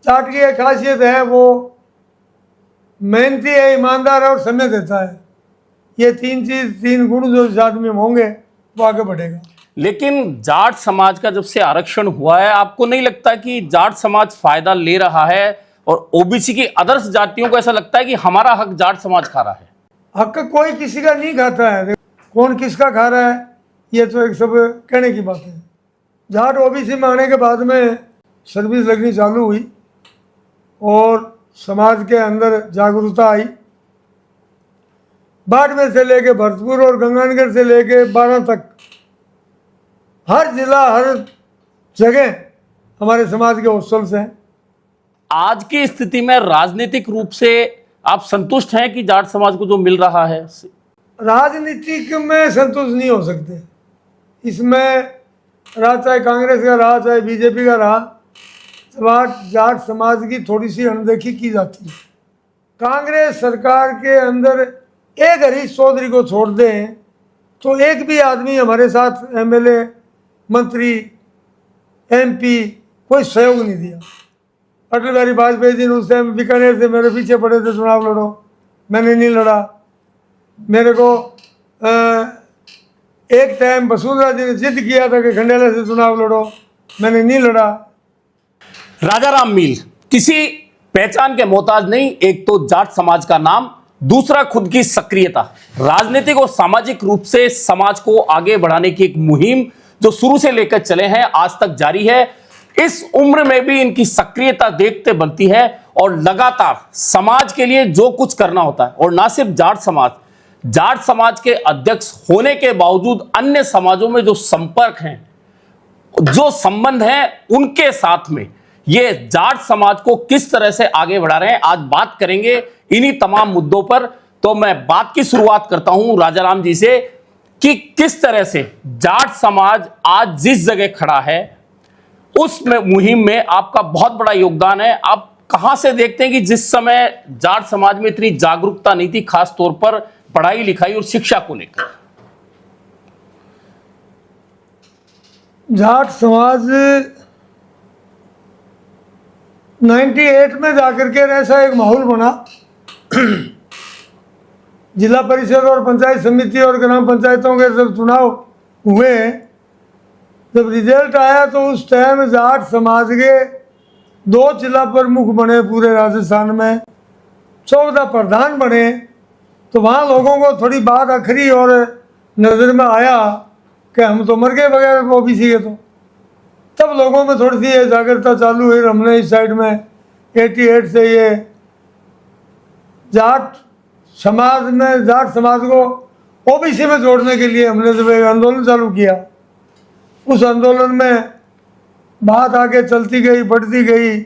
जाट की एक खासियत है, वो मेहनती है, ईमानदार है और समय देता है। ये तीन गुण जो इस आदमी में होंगे वो आगे बढ़ेगा। लेकिन जाट समाज का जब से आरक्षण हुआ है, आपको नहीं लगता कि जाट समाज फायदा ले रहा है और ओबीसी की अदर्स जातियों को ऐसा लगता है कि हमारा हक जाट समाज खा रहा है? हक कोई किसी का नहीं खाता है, कौन किसका खा रहा है ये तो एक सब कहने की बात है। जाट ओबीसी में आने के बाद में सर्विस लगनी चालू हुई और समाज के अंदर जागरूकता आई। बाड़मेर से लेके भरतपुर और गंगानगर से लेके 12 तक हर जिला हर जगह हमारे समाज के हॉस्टल्स हैं। आज की स्थिति में राजनीतिक रूप से आप संतुष्ट हैं कि जाट समाज को जो मिल रहा है? राजनीतिक में संतुष्ट नहीं हो सकते। इसमें रहा चाहे कांग्रेस का रहा चाहे बीजेपी का रहा, जाट समाज की थोड़ी सी अनदेखी की जाती है। कांग्रेस सरकार के अंदर एक हरीश चौधरी को छोड़ दें तो एक भी आदमी हमारे साथ एमएलए, मंत्री, एमपी कोई सहयोग नहीं दिया। अटल बिहारी वाजपेयी जी ने उस टाइम बीकानेर से मेरे पीछे पड़े थे, चुनाव लड़ो, मैंने नहीं लड़ा। मेरे को एक टाइम वसुंधरा जी ने जिद किया था कि खंडेला से चुनाव लड़ो, मैंने नहीं लड़ा। राजाराम मील किसी पहचान के मोहताज नहीं, एक तो जाट समाज का नाम, दूसरा खुद की सक्रियता। राजनीतिक और सामाजिक रूप से समाज को आगे बढ़ाने की एक मुहिम जो शुरू से लेकर चले हैं आज तक जारी है। इस उम्र में भी इनकी सक्रियता देखते बनती है और लगातार समाज के लिए जो कुछ करना होता है, और ना सिर्फ जाट समाज के अध्यक्ष होने के बावजूद अन्य समाजों में जो संपर्क हैं, जो संबंध हैं, उनके साथ में ये जाट समाज को किस तरह से आगे बढ़ा रहे हैं, आज बात करेंगे इन्हीं तमाम मुद्दों पर। तो मैं बात की शुरुआत करता हूं राजाराम जी से कि किस तरह से जाट समाज आज जिस जगह खड़ा है उस मुहिम में आपका बहुत बड़ा योगदान है। आप कहां से देखते हैं कि जिस समय जाट समाज में इतनी जागरूकता नहीं थी, खास तौर पर पढ़ाई लिखाई और शिक्षा को लेकर? जाट समाज 98 में जाकर के ऐसा एक माहौल बना, जिला परिषद और पंचायत समिति और ग्राम पंचायतों के जब चुनाव हुए, जब रिजल्ट आया तो उस टाइम जाट समाज के 2 जिला प्रमुख बने पूरे राजस्थान में, 14 प्रधान बने। तो वहाँ लोगों को थोड़ी बात अखरी और नज़र में आया कि हम तो मर गए बगैर ओबीसी के। तो तब लोगों में थोड़ी सी जागरूकता चालू हुई। हमने इस साइड में 88 से ये जाट समाज को ओबीसी में जोड़ने के लिए हमने जब एक आंदोलन चालू किया, उस आंदोलन में बात आगे चलती गई, बढ़ती गई।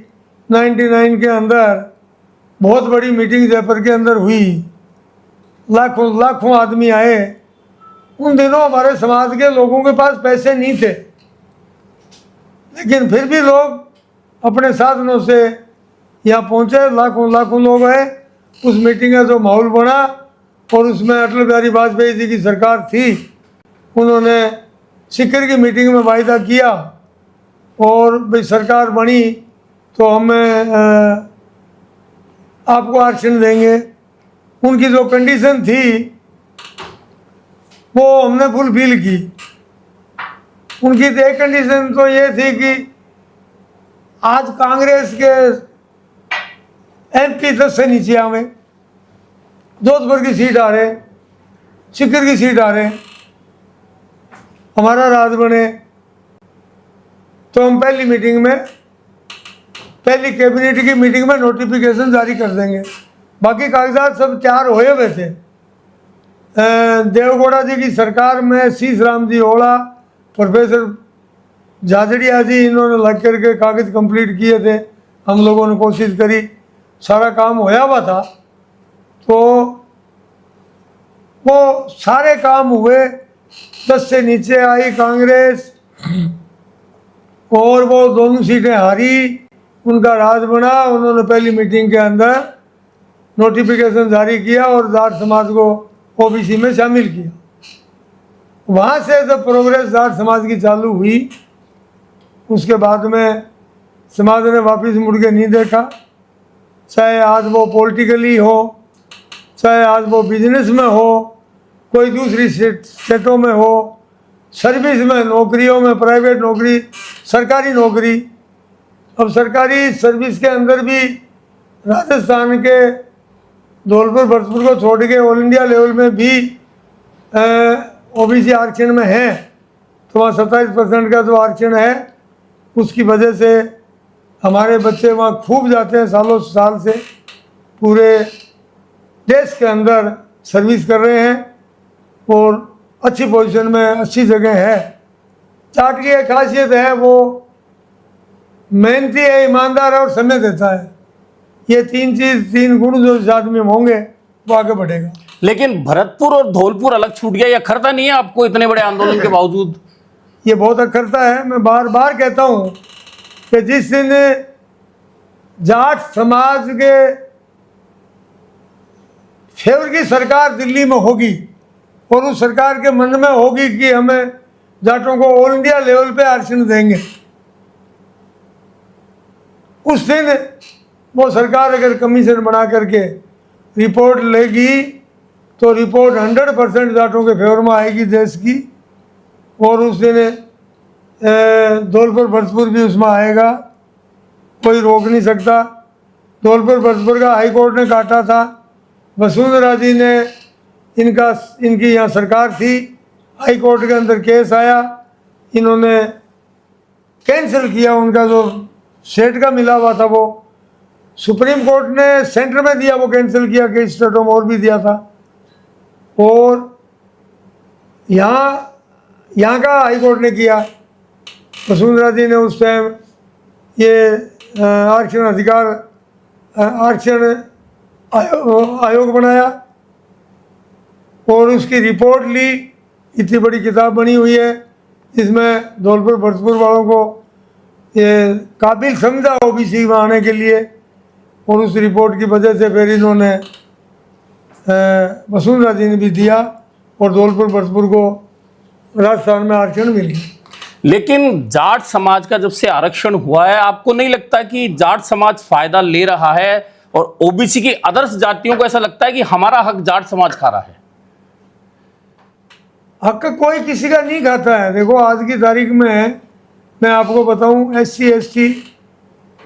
99 के अंदर बहुत बड़ी मीटिंग जयपुर के अंदर हुई, लाखों आदमी आए। उन दिनों हमारे समाज के लोगों के पास पैसे नहीं थे, लेकिन फिर भी लोग अपने साधनों से यहाँ पहुँचे। लाखों लोग आए। उस मीटिंग का जो माहौल बना, और उसमें अटल बिहारी वाजपेयी जी की सरकार थी, उन्होंने शिखर की मीटिंग में वायदा किया और भाई सरकार बनी तो हमें आपको आरक्षण देंगे। उनकी जो कंडीशन थी वो हमने फुलफिल की। उनकी एक कंडीशन तो ये थी कि आज कांग्रेस के एमपी 10 से नीचे आवे, जोधपुर की सीट आ रहे, शिखर की सीट आ रहे, हमारा राज बने तो हम पहली कैबिनेट की मीटिंग में नोटिफिकेशन जारी कर देंगे। बाकी कागजात सब तैयार हुए हुए थे। देवगौड़ा जी की सरकार में शीश राम जी होड़ा, प्रोफेसर झाझड़िया जी, इन्होंने लग करके कागज कंप्लीट किए थे। हम लोगों ने कोशिश करी, सारा काम होया हुआ था। तो वो सारे काम हुए, 10 से नीचे आई कांग्रेस और वो दोनों सीटें हारी, उनका राज बना। उन्होंने पहली मीटिंग के अंदर नोटिफिकेशन जारी किया और जाट समाज को ओबीसी में शामिल किया। वहाँ से जब प्रोग्रेस जाट समाज की चालू हुई, उसके बाद में समाज ने वापस मुड़ के नहीं देखा, चाहे आज वो पॉलिटिकली हो, चाहे आज वो बिजनेस में हो, कोई दूसरी स्टेटों में हो, सर्विस में, नौकरियों में, प्राइवेट नौकरी, सरकारी नौकरी। अब सरकारी सर्विस के अंदर भी राजस्थान के धौलपुर भरतपुर को छोड़ के ऑल इंडिया लेवल में भी ओबीसी आरक्षण में है, तो वहाँ 27% का जो आरक्षण है उसकी वजह से हमारे बच्चे वहाँ खूब जाते हैं, सालों साल से पूरे देश के अंदर सर्विस कर रहे हैं और अच्छी पोजीशन में, अच्छी जगह है। जाट की एक खासियत है, वो मेहनती है, ईमानदार है और समय देता है। ये तीन गुण जो इस आदमी में होंगे वो आगे बढ़ेगा। लेकिन भरतपुर और धौलपुर अलग छूट गया, यह अखरता नहीं है आपको इतने बड़े आंदोलन के बावजूद? ये बहुत अखरता है। मैं बार बार कहता हूँ कि जिस दिन जाट समाज के फेवर की सरकार दिल्ली में होगी और उस सरकार के मन में होगी कि हमें जाटों को ऑल इंडिया लेवल पे आरक्षण देंगे, उस दिन वो सरकार अगर कमीशन बना करके रिपोर्ट लेगी तो रिपोर्ट 100% जाटों के फेवर में आएगी देश की, और उस दिन धौलपुर भरतपुर भी उसमें आएगा, कोई रोक नहीं सकता। धौलपुर भरतपुर का हाई कोर्ट ने काटा था, वसुंधरा जी ने इनकी यहाँ सरकार थी, हाई कोर्ट के अंदर केस आया, इन्होंने कैंसिल किया उनका जो स्टेट का मिला हुआ था, वो सुप्रीम कोर्ट ने सेंटर में दिया, वो कैंसिल किया, कई स्टेटों में और भी दिया था। और यहाँ का हाई कोर्ट ने किया, वसुंधरा जी ने उस टाइम ये आरक्षण आयोग बनाया और उसकी रिपोर्ट ली। इतनी बड़ी किताब बनी हुई है, इसमें धौलपुर भरतपुर वालों को ये काबिल समझा ओबीसी में आने के लिए, और उस रिपोर्ट की वजह से फिर इन्होंने वसुंधरा जी ने भी दिया और धौलपुर भरतपुर को राजस्थान में आरक्षण मिल गया। लेकिन जाट समाज का जब से आरक्षण हुआ है, आपको नहीं लगता कि जाट समाज फायदा ले रहा है और ओबीसी की अदर्स जातियों को ऐसा लगता है कि हमारा हक जाट समाज खा रहा है? हक कोई किसी का नहीं खाता है। देखो आज की तारीख में मैं आपको बताऊं, SC ST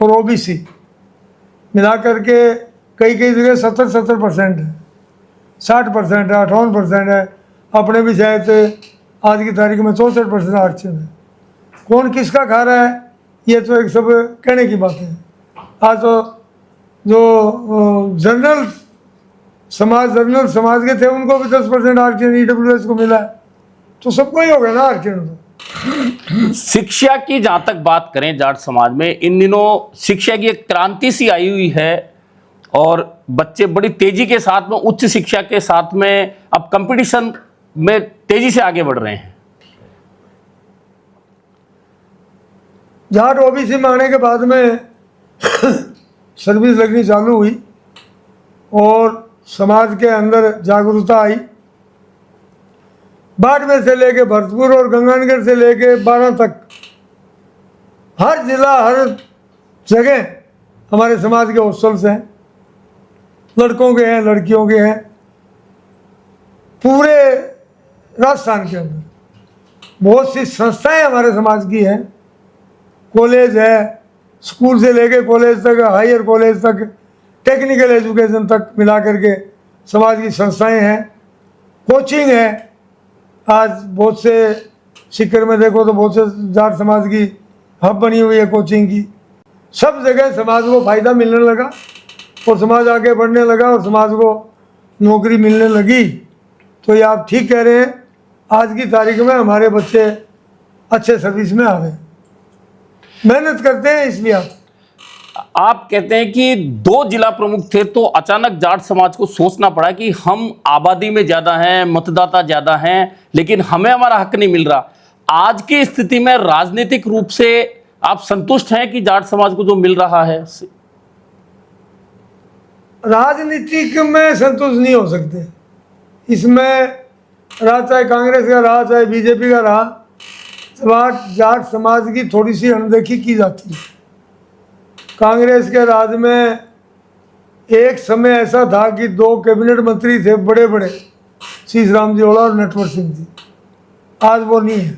और OBC मिला करके कई जगह 70% है, 60% है, 58% है, अपने भी शायद आज की तारीख में 64% आरक्षण है। कौन किसका खा रहा है ये तो एक सब कहने की बात है। आज तो जो जनरल समाज के थे उनको भी 10% आरक्षण EWS को मिला है, तो सबको ही हो गया ना आरक्षण। तो शिक्षा की जहां तक बात करें जाट समाज में, इन दिनों शिक्षा की एक क्रांति सी आई हुई है और बच्चे बड़ी तेजी के साथ में उच्च शिक्षा के साथ में अब कंपटीशन में तेजी से आगे बढ़ रहे हैं। जाट OBC में आने के बाद में सर्विस लगनी चालू हुई और समाज के अंदर जागरूकता आई। बाड़मेर से लेके भरतपुर और गंगानगर से लेके 12 तक हर जिला, हर जगह हमारे समाज के हॉस्टल्स हैं, लड़कों के हैं, लड़कियों के हैं, पूरे राजस्थान के अंदर बहुत सी संस्थाएं हमारे समाज की हैं। कॉलेज है, स्कूल से लेके कॉलेज तक, हायर कॉलेज तक, टेक्निकल एजुकेशन तक मिला करके समाज की संस्थाएं हैं। कोचिंग है, आज बहुत से सीकर में देखो तो बहुत से जाट समाज की हब बनी हुई है कोचिंग की। सब जगह समाज को फ़ायदा मिलने लगा और समाज आगे बढ़ने लगा और समाज को नौकरी मिलने लगी। तो ये आप ठीक कह रहे हैं, आज की तारीख में हमारे बच्चे अच्छे सर्विस में आ रहे हैं, मेहनत करते हैं। इसलिए आप कहते हैं कि 2 जिला प्रमुख थे तो अचानक जाट समाज को सोचना पड़ा कि हम आबादी में ज्यादा हैं, मतदाता ज्यादा हैं, लेकिन हमें हमारा हक नहीं मिल रहा। आज की स्थिति में राजनीतिक रूप से आप संतुष्ट हैं कि जाट समाज को जो मिल रहा है? राजनीतिक में संतुष्ट नहीं हो सकते। इसमें रहा चाहे कांग्रेस का रहा, चाहे बीजेपी का रहा, जाट समाज की थोड़ी सी अनदेखी की जाती है। कांग्रेस के राज में एक समय ऐसा था कि 2 कैबिनेट मंत्री थे बड़े बड़े, शीश राम जी ओला और नटवर सिंह जी। आज वो नहीं है।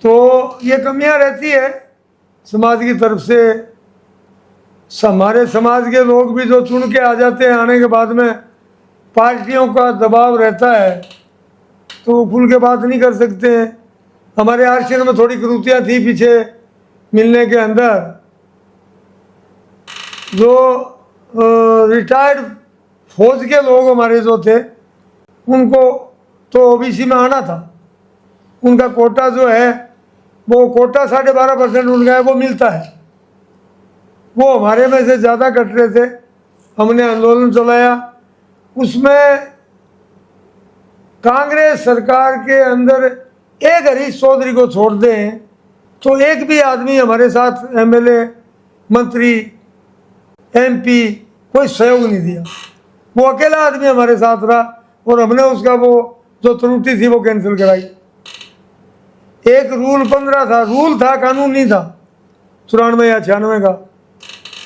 तो ये कमियां रहती है समाज की तरफ से। हमारे समाज के लोग भी जो चुन के आ जाते हैं, आने के बाद में पार्टियों का दबाव रहता है तो वो खुल के बात नहीं कर सकते हैं। हमारे आरक्षण में थोड़ी त्रुटियां थी पीछे मिलने के अंदर। जो रिटायर्ड फौज के लोग हमारे जो थे उनको तो ओबीसी में आना था। उनका कोटा जो है वो कोटा 12.5% उनका है, वो मिलता है। वो हमारे में से ज़्यादा कट रहे थे। हमने आंदोलन चलाया। उसमें कांग्रेस सरकार के अंदर एक हरीश चौधरी को छोड़ दें तो एक भी आदमी हमारे साथ एमएलए, मंत्री, एमपी कोई सहयोग नहीं दिया। वो अकेला आदमी हमारे साथ रहा और हमने उसका वो जो त्रुटि थी वो कैंसिल कराई। एक रूल 15 था, रूल था, कानून नहीं था 94 या 96 का।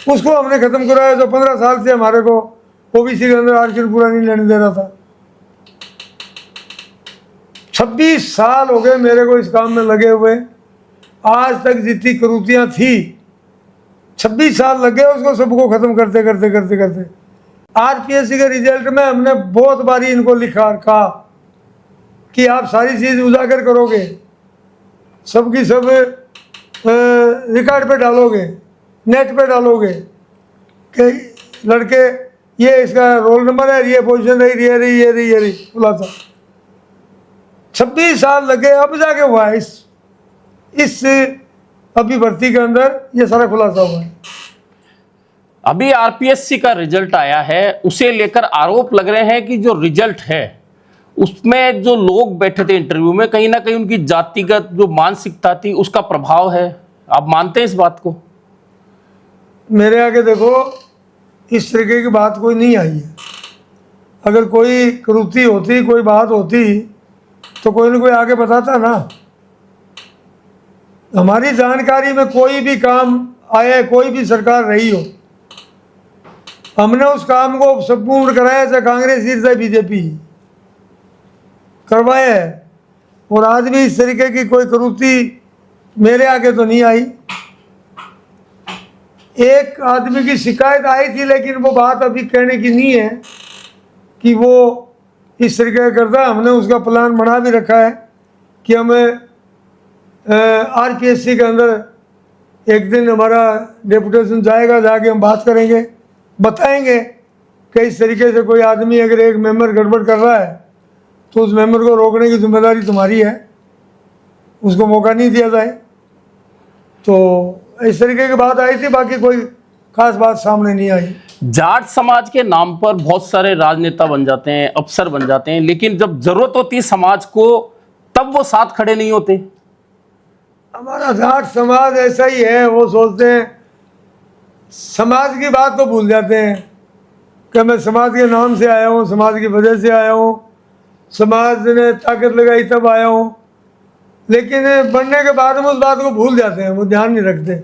उसको हमने खत्म कराया जो 15 साल से हमारे को ओबीसी के अंदर आरक्षण पूरा नहीं लेने दे रहा था। 26 साल हो गए मेरे को इस काम में लगे हुए। आज तक जितनी करूतियां थी 26 साल लग गए उसको सबको खत्म करते करते करते करते। आरपीएससी के रिजल्ट में हमने बहुत बारी इनको लिखा, कहा कि आप सारी चीज उजागर करोगे, सबकी सब रिकॉर्ड पे डालोगे, नेट पे डालोगे कि लड़के ये इसका रोल नंबर है, ये पोजीशन रही, ये रही, ये रही, ये रही, खुलासा। 26 साल लगे, अब जाके हुआ है इस अभी भर्ती के अंदर ये सारा खुलासा हुआ है। अभी आरपीएससी का रिजल्ट आया है, उसे लेकर आरोप लग रहे हैं कि जो रिजल्ट है उसमें जो लोग बैठे थे इंटरव्यू में, कहीं ना कहीं उनकी जातिगत जो मानसिकता थी उसका प्रभाव है। आप मानते हैं इस बात को? मेरे आगे देखो, इस तरीके की बात कोई नहीं आई है। अगर कोई त्रुटि होती, कोई बात होती तो कोई ना कोई आगे बताता ना। हमारी जानकारी में कोई भी काम आया, कोई भी सरकार रही हो, हमने उस काम को संपूर्ण कराया, चाहे कांग्रेस ही चाहे बीजेपी करवाया है। और आज भी इस तरीके की कोई त्रुटि मेरे आगे तो नहीं आई। एक आदमी की शिकायत आई थी, लेकिन वो बात अभी कहने की नहीं है कि वो इस तरीके का करता है। हमने उसका प्लान बना भी रखा है कि हमें आरपीएससी के अंदर एक दिन हमारा डेपुटेशन जाएगा, जाके हम बात करेंगे, बताएंगे कि इस तरीके से कोई आदमी अगर एक मेंबर गड़बड़ कर रहा है तो उस मेंबर को रोकने की जिम्मेदारी तुम्हारी है, उसको मौका नहीं दिया जाए। तो इस तरीके की बात आई थी, बाकी कोई खास बात सामने नहीं आई। जाट समाज के नाम पर बहुत सारे राजनेता बन जाते हैं, अफसर बन जाते हैं, लेकिन जब जरूरत होती है समाज को तब वो साथ खड़े नहीं होते। हमारा जाट समाज ऐसा ही है। वो सोचते हैं, समाज की बात तो भूल जाते हैं कि मैं समाज के नाम से आया हूँ, समाज की वजह से आया हूँ, समाज ने ताकत लगाई तब आया हूँ। लेकिन बनने के बाद में उस बात को भूल जाते हैं, वो ध्यान नहीं रखते।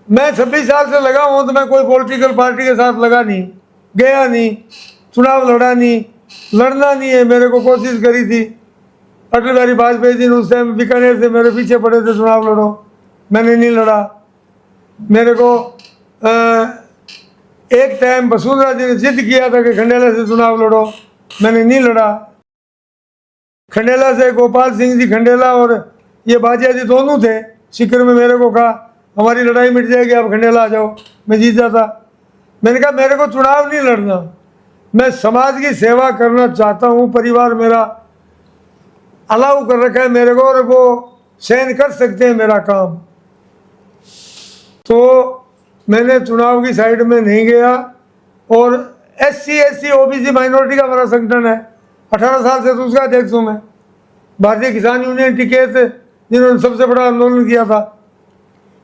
मैं 26 साल से लगा हूँ तो मैं कोई पॉलिटिकल पार्टी के साथ लगा नहीं, गया नहीं, चुनाव लड़ा नहीं, लड़ना नहीं है। मेरे को कोशिश करी थी अटल बिहारी वाजपेयी जी ने, उस टाइम बीकानेर से मेरे पीछे पड़े थे, चुनाव लड़ो, मैंने नहीं लड़ा। मेरे को एक टाइम वसुंधरा जी ने जिद किया था कि खंडेला से चुनाव लड़ो, मैंने नहीं लड़ा। खंडेला से गोपाल सिंह जी खंडेला और ये बाजिया जी दोनों थे सीकर में। मेरे को कहा हमारी लड़ाई मिट जाएगी, आप खंडेला आ जाओ, मैं जीत जाता। मैंने कहा मेरे को चुनाव नहीं लड़ना, मैं समाज की सेवा करना चाहता हूँ। परिवार मेरा अलाउ कर रखा है मेरे को और वो सहन कर सकते हैं मेरा काम। तो मैंने चुनाव की साइड में नहीं गया। और SC SC OBC माइनॉरिटी का हमारा संगठन है, 18 साल से तो उसका अध्यक्ष हूँ मैं। भारतीय किसान यूनियन टिकैत जिन्होंने सबसे बड़ा आंदोलन किया था,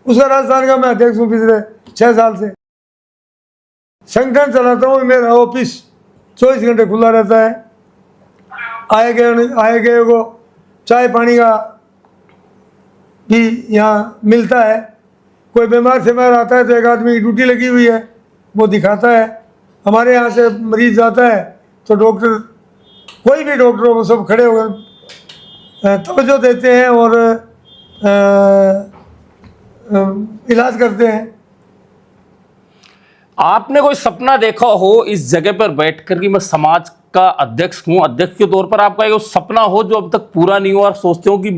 उसका राजस्थान का मैं अध्यक्ष हूँ पिछले 6 साल से। संगठन चलाता हूँ, मेरा ऑफिस 24 घंटे खुला रहता है। आए गए को चाय पानी का भी यहाँ मिलता है। कोई बीमार शेमार आता है तो एक आदमी की ड्यूटी लगी हुई है, वो दिखाता है। हमारे यहाँ से मरीज जाता है तो डॉक्टर, कोई भी डॉक्टर हो, वो सब खड़े होकर तवज्जो देते हैं और इलाज करते हैं। आपने कोई सपना देखा हो इस जगह पर बैठकर कि मैं समाज का अध्यक्ष हूं, अध्यक्ष के तौर पर आपका एक सपना हो जो अब तक पूरा नहीं हुआ और सोचते हो कि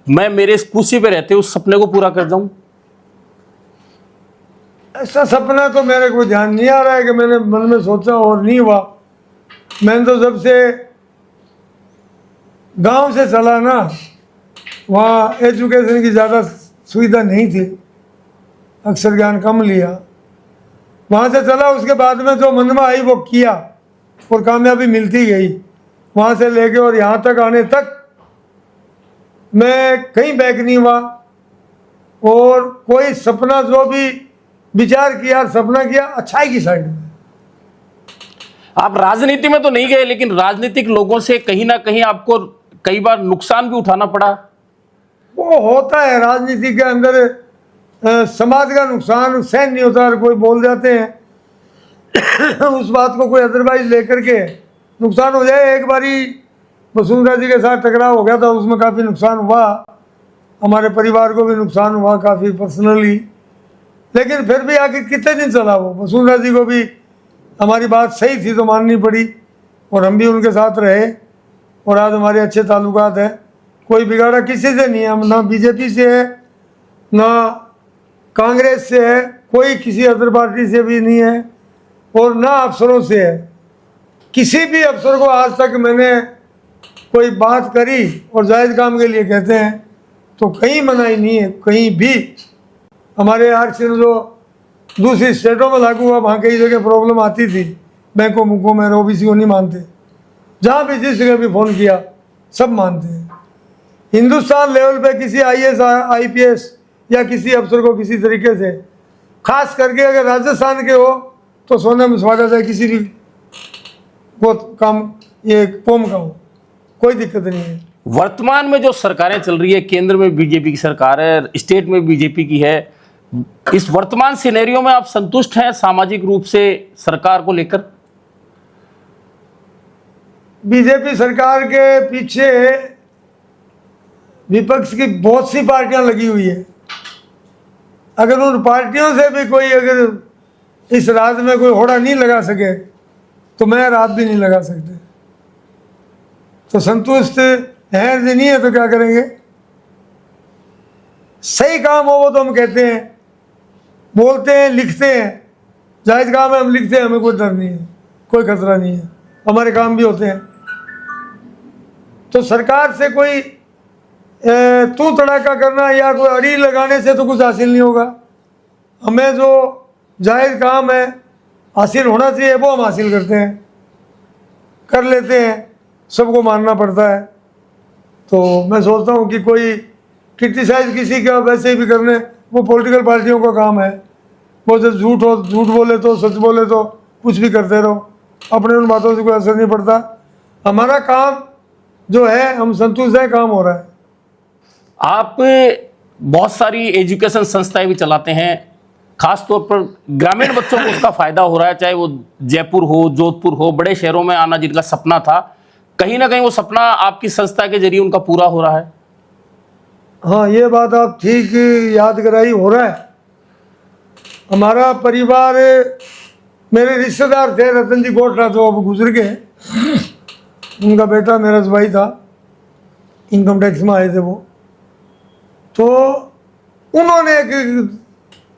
मैं मेरे इस कुर्सी पे रहते उस सपने को पूरा कर जाऊं? ऐसा सपना तो मेरे को ध्यान नहीं आ रहा है कि मैंने मन में सोचा और नहीं हुआ। मैंने तो जब से गांव से चला ना, वहाँ एजुकेशन की ज़्यादा सुविधा नहीं थी, अक्षर ज्ञान कम लिया। वहाँ से चला, उसके बाद में जो मन में आई वो किया और कामयाबी मिलती गई। वहाँ से लेके और यहाँ तक आने तक मैं कहीं बैक नहीं हुआ। और कोई सपना जो भी विचार किया, सपना किया, अच्छाई की साइड में। आप राजनीति में तो नहीं गए, लेकिन राजनीतिक लोगों से कहीं ना कहीं आपको कई बार नुकसान भी उठाना पड़ा। वो होता है राजनीति के अंदर, समाज का नुकसान सहन नहीं होता। कोई बोल जाते हैं उस बात को कोई अदरवाइज लेकर के नुकसान हो जाए। एक बारी वसुंधरा जी के साथ टकराव हो गया था, उसमें काफ़ी नुकसान हुआ, हमारे परिवार को भी नुकसान हुआ काफ़ी पर्सनली। लेकिन फिर भी आखिर कितने दिन चला वो। वसुंधरा जी को भी हमारी बात सही थी तो माननी पड़ी और हम भी उनके साथ रहे और आज हमारे अच्छे ताल्लुकात हैं। कोई बिगाड़ा किसी से नहीं है, हम ना बीजेपी से है ना कांग्रेस से है, कोई किसी अदर पार्टी से भी नहीं है और ना अफसरों से है। किसी भी अफसर को आज तक मैंने कोई बात करी और जायज़ काम के लिए कहते हैं तो कहीं मनाही नहीं है। कहीं भी हमारे आरक्षण जो दूसरी स्टेटों में लागू हुआ, वहाँ कई जगह प्रॉब्लम आती थी, बैंकों मुकों में ओबीसी को नहीं मानते। जहाँ भी जिस जगह भी फ़ोन किया सब मानते हैं। हिंदुस्तान लेवल पे किसी IAS IPS या किसी अफसर को किसी तरीके से, खास करके अगर राजस्थान के हो तो सोने में सुहागा जाए, किसी भी वो काम ये कौम का हो, कोई दिक्कत नहीं है। वर्तमान में जो सरकारें चल रही है, केंद्र में बीजेपी की सरकार है, स्टेट में बीजेपी की है, इस वर्तमान सिनेरियो में आप संतुष्ट हैं सामाजिक रूप से सरकार को लेकर? बीजेपी सरकार के पीछे विपक्ष की बहुत सी पार्टियां लगी हुई है। अगर उन पार्टियों से भी कोई अगर इस राज में कोई होड़ा नहीं लगा सके तो मैं रात भी नहीं लगा सकते। तो संतुष्ट है नहीं है तो क्या करेंगे। सही काम हो वो तो हम कहते हैं, बोलते हैं, लिखते हैं। जायज़ काम है, हम लिखते हैं, हमें कोई डर नहीं है, कोई खतरा नहीं है, हमारे काम भी होते हैं। तो सरकार से कोई तू तड़ाका करना या कोई अड़ी लगाने से तो कुछ हासिल नहीं होगा। हमें जो जायज़ काम है, हासिल होना चाहिए, वो हम हासिल करते हैं, कर लेते हैं। सबको मानना पड़ता है। तो मैं सोचता हूँ कि कोई क्रिटिसाइज किसी का वैसे भी करने, वो पॉलिटिकल पार्टियों का काम है। वो जब झूठ बोले तो, सच बोले तो, कुछ भी करते रहो, अपने उन बातों से कोई असर नहीं पड़ता। हमारा काम जो है, हम संतुष्ट है, काम हो रहा है। आप बहुत सारी एजुकेशन संस्थाएं भी चलाते हैं, खास तौर पर ग्रामीण बच्चों को उसका फायदा हो रहा है, चाहे वो जयपुर हो, जोधपुर हो, बड़े शहरों में आना जिनका सपना था, कहीं ना कहीं वो सपना आपकी संस्था के जरिए उनका पूरा हो रहा है। हाँ, ये बात आप ठीक याद कराई, हो रहा है। हमारा परिवार, मेरे रिश्तेदार थे रतन जी गोटरा, तो अब गुजर गए, उनका बेटा मेरा जवाई था, इनकम टैक्स में आए थे वो। तो उन्होंने एक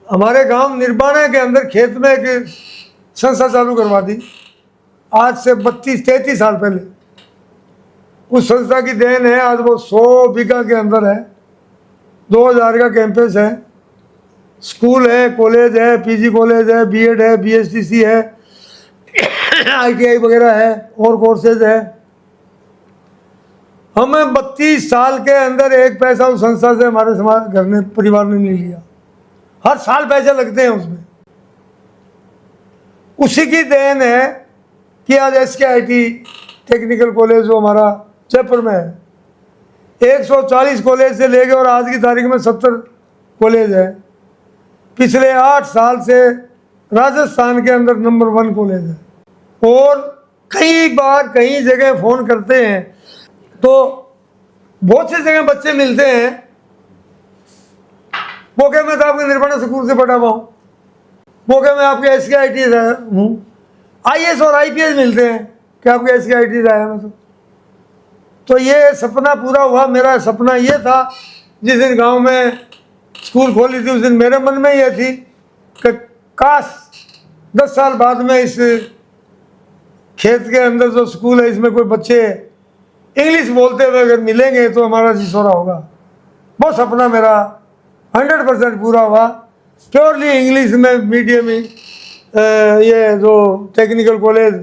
हमारे गांव निर्बाणा के अंदर खेत में एक संस्था चालू करवा दी, आज से 32-33 साल पहले। उस संस्था की देन है, आज वो 100 बीघा के अंदर है, 2000 का कैंपस है, स्कूल है, कॉलेज है, PG कॉलेज है, BEd है, BSTC है, ITI वगैरह है और कोर्सेज है। हमें 32 साल के अंदर एक पैसा उस संस्था से हमारे समाज घर ने, परिवार ने नहीं लिया। हर साल पैसे लगते हैं उसमें। उसी की देन है कि आज SKIT टेक्निकल कॉलेज जो हमारा जयपुर में है, 140 कॉलेज से लेके और आज की तारीख में 70 कॉलेज है। पिछले 8 साल से राजस्थान के अंदर नंबर 1 कॉलेज है। और कई बार कई जगह फ़ोन करते हैं तो बहुत सी जगह बच्चे मिलते हैं, वो कहे मैं तो आपके निर्वाणा स्कूल से पढ़ा हुआ हूँ, वो कहे मैं आपके SKIT से हूँ। IAS और IPS मिलते हैं कि आपके SKIT से आया मैं तो ये सपना पूरा हुआ। मेरा सपना ये था, जिस दिन गांव में स्कूल खोली थी उस दिन मेरे मन में ये थी कि काश 10 साल बाद में इस खेत के अंदर जो स्कूल है इसमें कोई बच्चे इंग्लिश बोलते हुए अगर मिलेंगे तो हमारा सिसोरा होगा। वो सपना मेरा 100% पूरा हुआ। प्योरली इंग्लिश में मीडियम ही ये जो टेक्निकल कॉलेज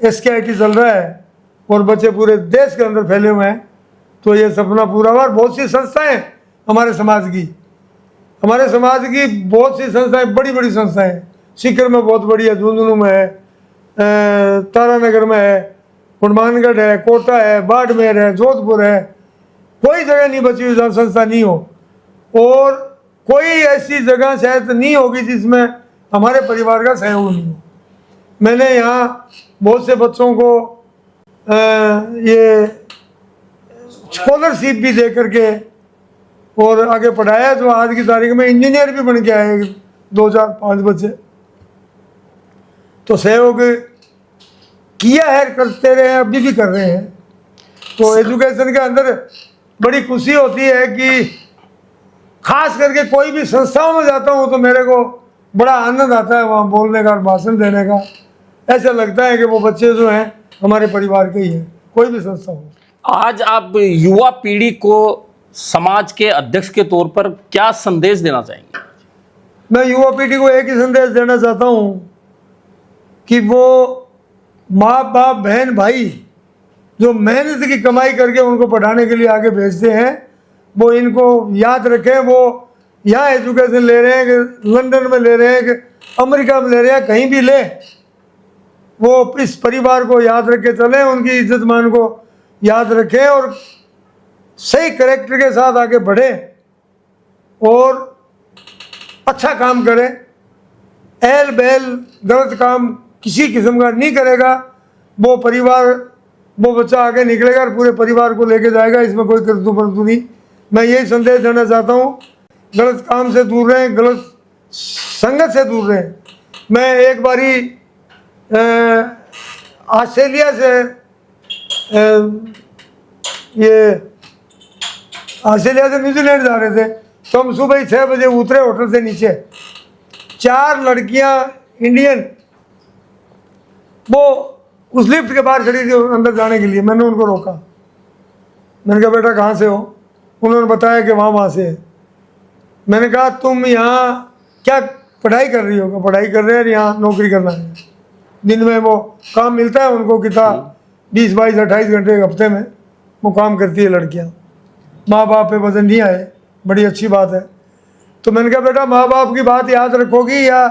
SKIT चल रहा है और बच्चे पूरे देश के अंदर फैले हुए हैं, तो ये सपना पूरा हुआ। और बहुत सी संस्थाएं हमारे समाज की बहुत सी संस्थाएं, बड़ी बड़ी संस्थाएं, सीकर में बहुत बड़ी है, झुंझुनू में है, तारानगर में है, हनुमानगढ़ है, कोटा है, बाड़मेर है, जोधपुर है। कोई जगह नहीं बची हुई जहाँ संस्था नहीं हो, और कोई ऐसी जगह शायद नहीं होगी जिसमें हमारे परिवार का सहयोग नहीं हो। मैंने यहाँ बहुत से बच्चों को ये स्कॉलरशिप भी दे करके और आगे पढ़ाया, जो आज की तारीख में इंजीनियर भी बन के आए 2, 4, 5 बच्चे। तो सहयोग किया है, करते रहे, अभी भी कर रहे हैं। तो एजुकेशन के अंदर बड़ी खुशी होती है कि खास करके कोई भी संस्थाओं में जाता हूँ तो मेरे को बड़ा आनंद आता है वहाँ बोलने का, भाषण देने का। ऐसा लगता है कि वो बच्चे जो हैं हमारे परिवार के ही हैं, कोई भी संस्था हो। आज आप युवा पीढ़ी को समाज के अध्यक्ष के तौर पर क्या संदेश देना चाहेंगे? मैं युवा पीढ़ी को एक ही संदेश देना चाहता हूँ कि वो माँ बाप बहन भाई जो मेहनत की कमाई करके उनको पढ़ाने के लिए आगे भेजते हैं, वो इनको याद रखें। वो यहाँ एजुकेशन ले रहे हैं कि लंदन में ले रहे हैं कि अमेरिका में ले रहे हैं, कहीं भी ले, वो इस परिवार को याद रख के चलें, उनकी इज्जत मान को याद रखें और सही कैरेक्टर के साथ आगे बढ़ें और अच्छा काम करें। एल बेल गलत काम किसी किस्म का नहीं करेगा, वो परिवार, वो बच्चा आगे निकलेगा और पूरे परिवार को लेके जाएगा, इसमें कोई करतू परतू नहीं। मैं यही संदेश देना चाहता हूँ, गलत काम से दूर रहें, गलत संगत से दूर रहें। मैं एक बारी ऑस्ट्रेलिया से न्यूजीलैंड जा रहे थे, तो हम सुबह 6 बजे उतरे होटल से नीचे। 4 लड़कियां इंडियन वो उस लिफ्ट के बाहर खड़ी थी अंदर जाने के लिए। मैंने उनको रोका, मैंने कहा बेटा कहाँ से हो? उन्होंने बताया कि वहाँ से है। मैंने कहा तुम यहाँ क्या पढ़ाई कर रही हो? पढ़ाई कर रहे हैं, यहाँ नौकरी करना है। दिन में वो काम मिलता है उनको, कितना 20, 22, 28 घंटे एक हफ्ते में वो काम करती है लड़कियाँ। माँ बाप पे वजन नहीं आए, बड़ी अच्छी बात है। तो मैंने कहा बेटा माँ बाप की बात याद रखोगी? या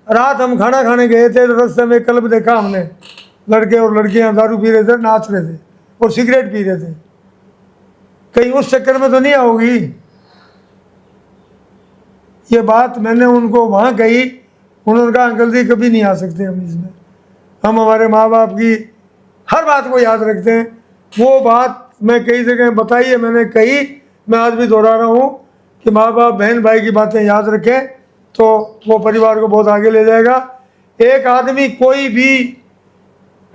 रात हम खाना खाने गए थे तो रास्ते में क्लब देखा हमने, लड़के और लड़कियां दारू पी रहे थे, नाच रहे थे और सिगरेट पी रहे थे, कहीं उस चक्कर में तो नहीं आओगी? ये बात मैंने उनको वहाँ कही। उन्होंने कहा अंकल जी कभी नहीं आ सकते हम इसमें, हम हमारे माँ बाप की हर बात को याद रखते हैं। वो बात मैं कई जगह बताई है, मैंने कही, मैं आज भी दोहरा रहा हूँ कि माँ बाप बहन भाई की बातें याद रखें तो वो परिवार को बहुत आगे ले जाएगा। एक आदमी कोई भी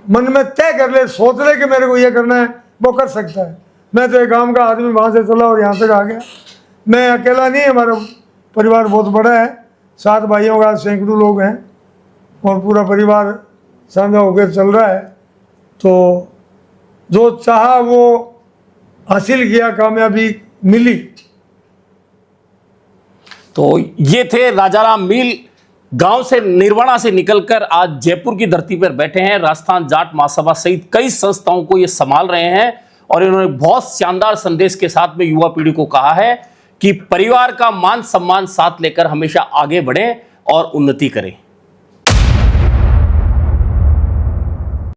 मन में तय कर ले, सोच ले कि मेरे को ये करना है, वो कर सकता है। मैं तो एक गांव का आदमी, वहाँ से चला और यहाँ तक आ गया। मैं अकेला नहीं, हमारा परिवार बहुत बड़ा है, 7 भाइयों का सैकड़ों लोग हैं और पूरा परिवार साझा होकर चल रहा है। तो जो चाहा वो हासिल किया, कामयाबी मिली। तो ये थे राजाराम मील, गांव से निर्वाणा से निकलकर आज जयपुर की धरती पर बैठे हैं। राजस्थान जाट महासभा सहित कई संस्थाओं को ये संभाल रहे हैं और इन्होंने बहुत शानदार संदेश के साथ में युवा पीढ़ी को कहा है कि परिवार का मान सम्मान साथ लेकर हमेशा आगे बढ़ें और उन्नति करें।